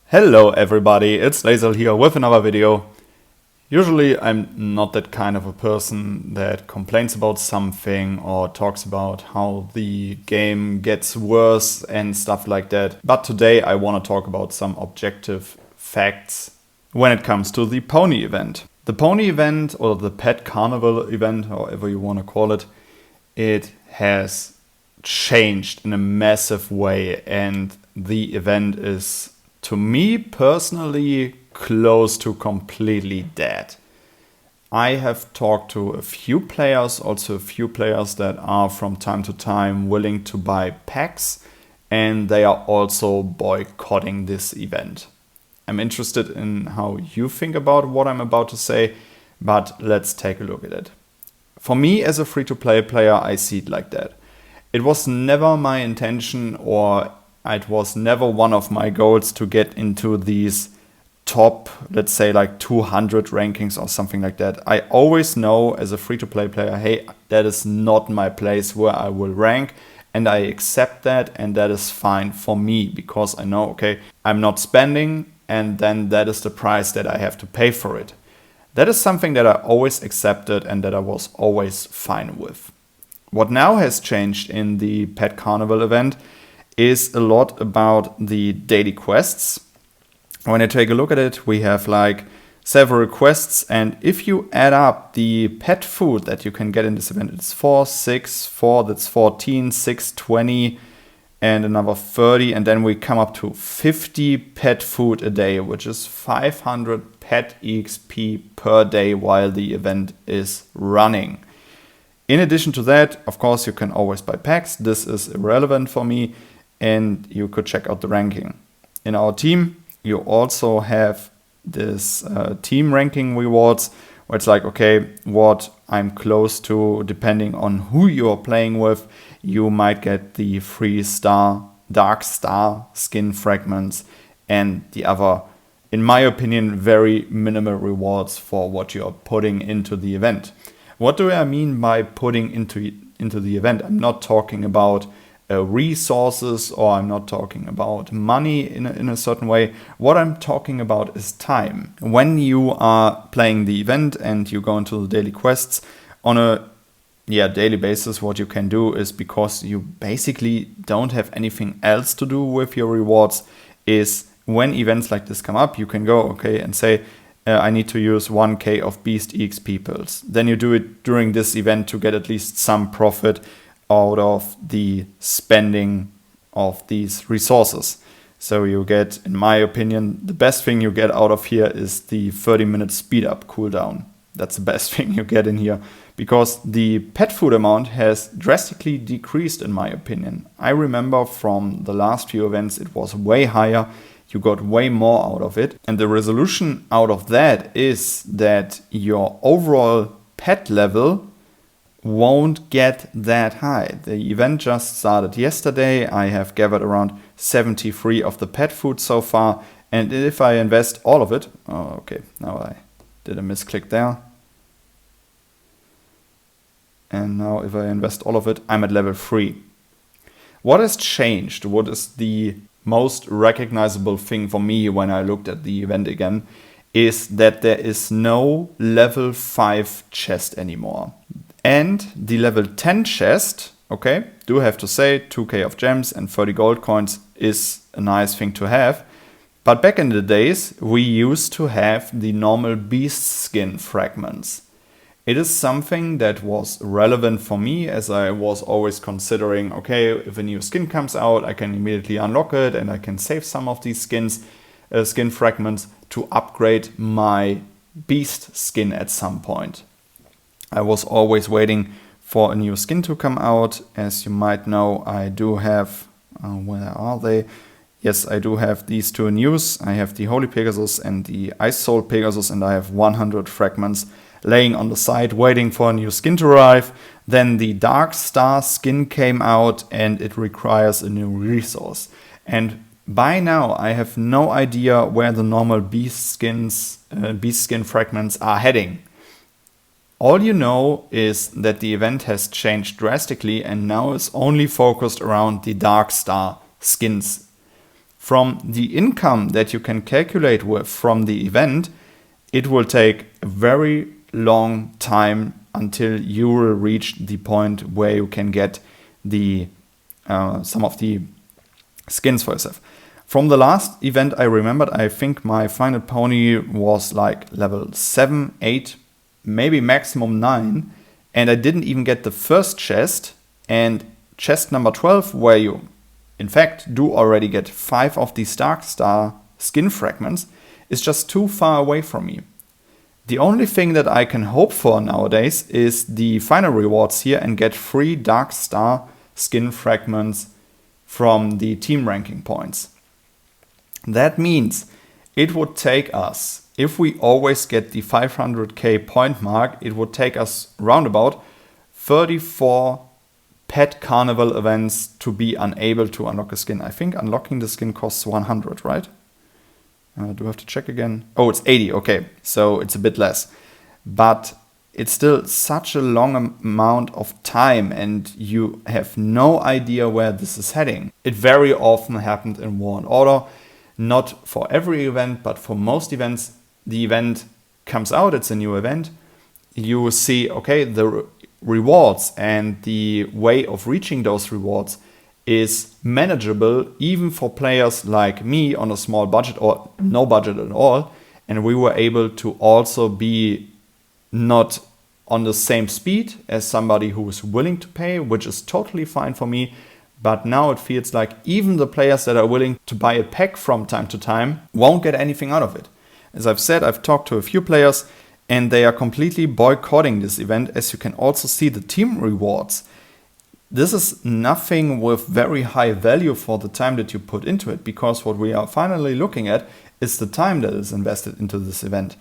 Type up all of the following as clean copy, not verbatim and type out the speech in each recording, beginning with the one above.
Hello everybody, it's Lazel here with another video. Usually I'm not that kind of a person that complains about something or talks about how the game gets worse and stuff like that. But today I want to talk about some objective facts when it comes to the pony event. The pony event, or the Pet Carnival event, however you want to call it, it has changed in a massive way, and the event is, to me personally, close to completely dead. I have talked to a few players, also a few players that are from time to time willing to buy packs, and they are also boycotting this event. I'm interested in how you think about what I'm about to say, but let's take a look at it. For me, as a free-to-play player, I see it like that. It was never my intention, or it was never one of my goals to get into these top, let's say like 200 rankings or something like that. I always know as a free-to-play player, hey, that is not my place where I will rank, and I accept that, and that is fine for me because I know, okay, I'm not spending, and then that is the price that I have to pay for it. That is something that I always accepted and that I was always fine with. What now has changed in the Pet Carnival event is a lot about the daily quests. When I take a look at it, we have like several quests, and if you add up the pet food that you can get in this event, it's 4, 6, 4, that's 14, 6, 20, and another 30, and then we come up to 50 pet food a day, which is 500 pet EXP per day while the event is running. In addition to that, of course, you can always buy packs. This is irrelevant for me, and you could check out the ranking. In our team, you also have this team ranking rewards, where it's like, okay, what I'm close to, depending on who you're playing with, you might get the free dark star skin fragments and the other, in my opinion, very minimal rewards for what you're putting into the event. What do I mean by putting into the event? I'm not talking about resources, or I'm not talking about money in a certain way. What I'm talking about is time. When you are playing the event and you go into the daily quests on a daily basis, what you can do is, because you basically don't have anything else to do with your rewards, is when events like this come up, you can go, okay, and say, I need to use 1k of Beast EXP pills. Then you do it during this event to get at least some profit out of the spending of these resources. So you get, in my opinion, the best thing you get out of here is the 30-minute speed up cooldown. That's the best thing you get in here, because the pet food amount has drastically decreased, in my opinion. I remember from the last few events it was way higher. You got way more out of it. And the resolution out of that is that your overall pet level won't get that high. The event just started yesterday. I have gathered around 73 of the pet food so far. And if I invest all of it, now I did a misclick there. And now if I invest all of it, I'm at level 3. What has changed? What is the most recognizable thing for me when I looked at the event again is that there is no level 5 chest anymore. And the level 10 chest, okay, do have to say 2k of gems and 30 gold coins is a nice thing to have. But back in the days, we used to have the normal beast skin fragments. It is something that was relevant for me, as I was always considering, okay, if a new skin comes out, I can immediately unlock it and I can save some of these skin fragments to upgrade my beast skin at some point. I was always waiting for a new skin to come out. As you might know, I do have, where are they? Yes, I do have these two news. I have the Holy Pegasus and the Ice Soul Pegasus, and I have 100 fragments laying on the side waiting for a new skin to arrive. Then the Dark Star skin came out and it requires a new resource. And by now I have no idea where the normal beast skin fragments are heading. All you know is that the event has changed drastically and now is only focused around the Dark Star skins. from the income that you can calculate with from the event, it will take a very long time until you will reach the point where you can get the some of the skins for yourself. From the last event I remembered, I think my final pony was like level 7, 8, maybe maximum 9, and I didn't even get the first chest, and chest number 12, where you in fact do already get 5 of these Dark Star skin fragments, is just too far away from me. The only thing that I can hope for nowadays is the final rewards here and get 3 Dark Star skin fragments from the team ranking points. That means it would take us, if we always get the 500k point mark, it would take us roundabout 34 Pet Carnival events to be unable to unlock a skin. I think unlocking the skin costs 100, right? Do I have to check again? Oh, it's 80. Okay, so it's a bit less. But it's still such a long amount of time and you have no idea where this is heading. It very often happened in War and Order. Not for every event, but for most events, the event comes out, it's a new event. You will see, okay, the rewards and the way of reaching those rewards is manageable even for players like me on a small budget or no budget at all. And we were able to also be not on the same speed as somebody who is willing to pay, which is totally fine for me. But now it feels like even the players that are willing to buy a pack from time to time won't get anything out of it. As I've said, I've talked to a few players and they are completely boycotting this event, as you can also see the team rewards. This is nothing with very high value for the time that you put into it, because what we are finally looking at is the time that is invested into this event.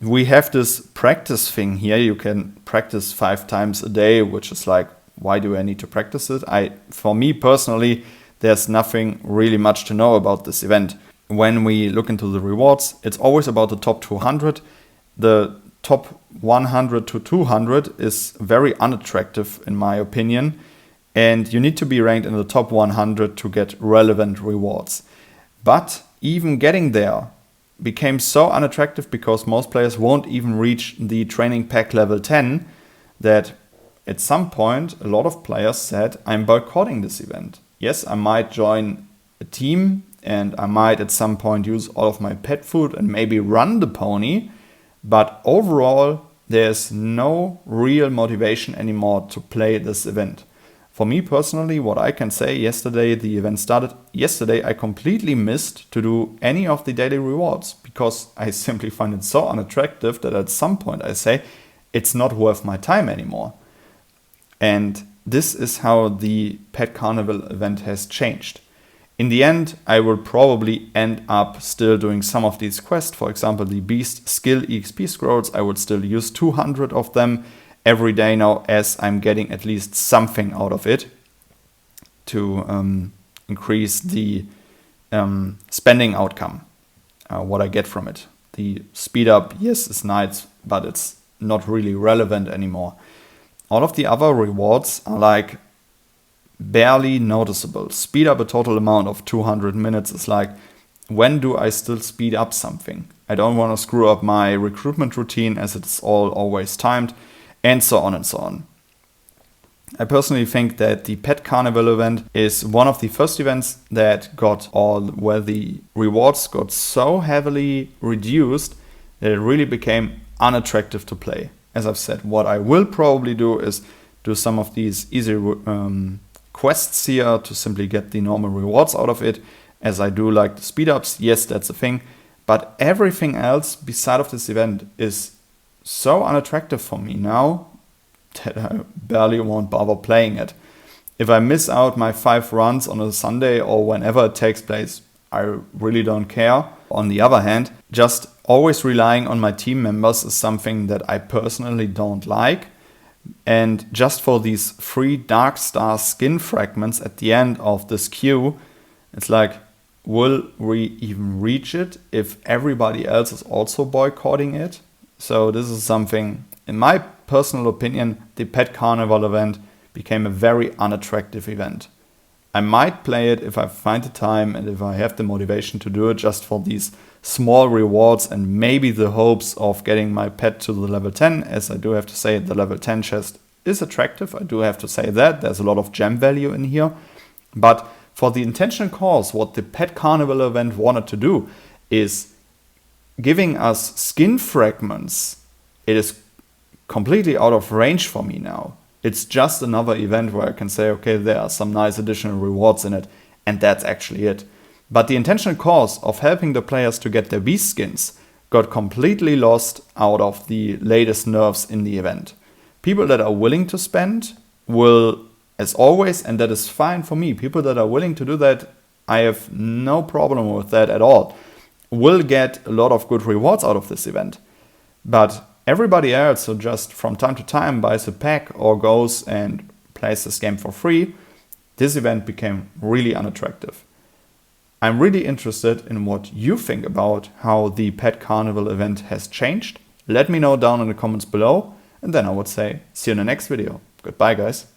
We have this practice thing here. You can practice 5 times a day, which is like, why do I need to practice it? For me personally, there's nothing really much to know about this event. When we look into the rewards, it's always about the top 200. The top 100 to 200 is very unattractive in my opinion. And you need to be ranked in the top 100 to get relevant rewards. But even getting there became so unattractive because most players won't even reach the training pack level 10 that at some point a lot of players said, I'm boycotting this event. Yes, I might join a team and I might at some point use all of my pet food and maybe run the pony, but overall there's no real motivation anymore to play this event. For me personally, what I can say, yesterday the event started. Yesterday I completely missed to do any of the daily rewards because I simply find it so unattractive that at some point I say it's not worth my time anymore. And this is how the Pet Carnival event has changed. In the end, I will probably end up still doing some of these quests. For example, the Beast Skill EXP scrolls, I would still use 200 of them every day now, as I'm getting at least something out of it to increase the spending outcome, what I get from it. The speed up, yes, is nice, but it's not really relevant anymore. All of the other rewards are like barely noticeable. Speed up a total amount of 200 minutes is like, when do I still speed up something? I don't want to screw up my recruitment routine as it's all always timed, and so on and so on. I personally think that the Pet Carnival event is one of the first events that where the rewards got so heavily reduced that it really became unattractive to play. As I've said, what I will probably do is do some of these easy quests here to simply get the normal rewards out of it, as I do like the speed ups. Yes, that's a thing. But everything else beside of this event is so unattractive for me now that I barely won't bother playing it. If I miss out my 5 runs on a Sunday or whenever it takes place, I really don't care. On the other hand, just always relying on my team members is something that I personally don't like. And just for these 3 Dark Star skin fragments at the end of this queue, it's like, will we even reach it if everybody else is also boycotting it? So this is something, in my personal opinion, the Pet Carnival event became a very unattractive event. I might play it if I find the time and if I have the motivation to do it, just for these small rewards and maybe the hopes of getting my pet to the level 10, as I do have to say the level 10 chest is attractive. I do have to say that. There's a lot of gem value in here. But for the intentional cause, what the Pet Carnival event wanted to do is giving us skin fragments. It is completely out of range for me now. It's just another event where I can say, okay, there are some nice additional rewards in it, and that's actually it. But the intentional cause of helping the players to get their beast skins got completely lost out of the latest nerfs in the event. People that are willing to spend will, as always, and that is fine for me, people that are willing to do that, I have no problem with that at all, will get a lot of good rewards out of this event. But everybody else who just from time to time buys a pack or goes and plays this game for free, this event became really unattractive. I'm really interested in what you think about how the Pet Carnival event has changed. Let me know down in the comments below, and then I would say see you in the next video. Goodbye, guys.